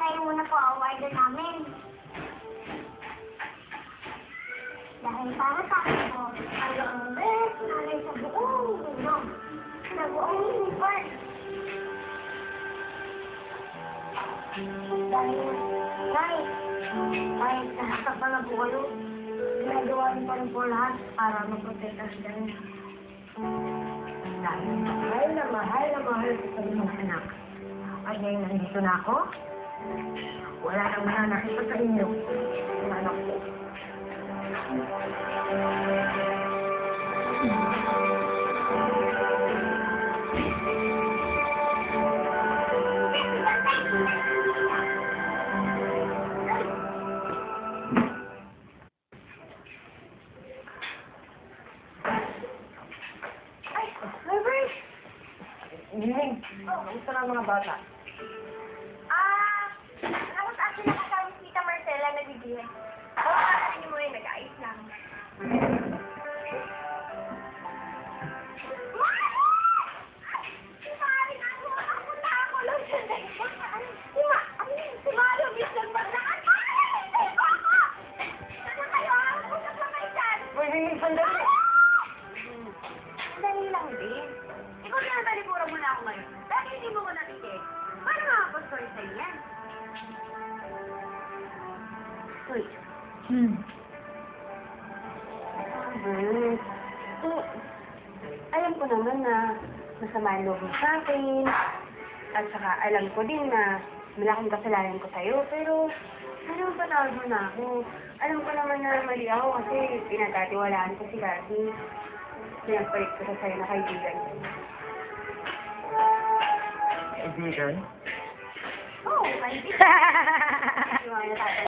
kayo muna po ang order namin. Dahil para sa akin po, ang best nanay sa buong mundo. Sa buong universe. Dahil, kahit nakakapa na po kayo, ginagawa niyo pa rin po lahat para maprotekta sa ganun. Dahil mahal na mahal ko sa inyong anak. At ngayon nandito na ako, wala nang mananakit sa inyo. Yung anak ko. Giling. Gusto na mga bata. Tapos actually nakasama si Tita Marcela nagbibigay. Ano mo yun, nag-ayos lang. Dali lang din. Ikaw na talipura mo na ako ngayon. Dahil hindi mo ko natikit. Paano makapag-story sa'yo yan? Sweet. Alam ko naman na masama ang loob mo sa akin. At saka alam ko din na malaking kasalanan ko sa'yo. Pero ano patawad mo na ako? Alam ko naman na mali ako kasi pinagkatiwalaan ko si Cassie. Pinagpalit ko sa sa'yo na kaibigan. Kaibigan? Oh, kaibigan.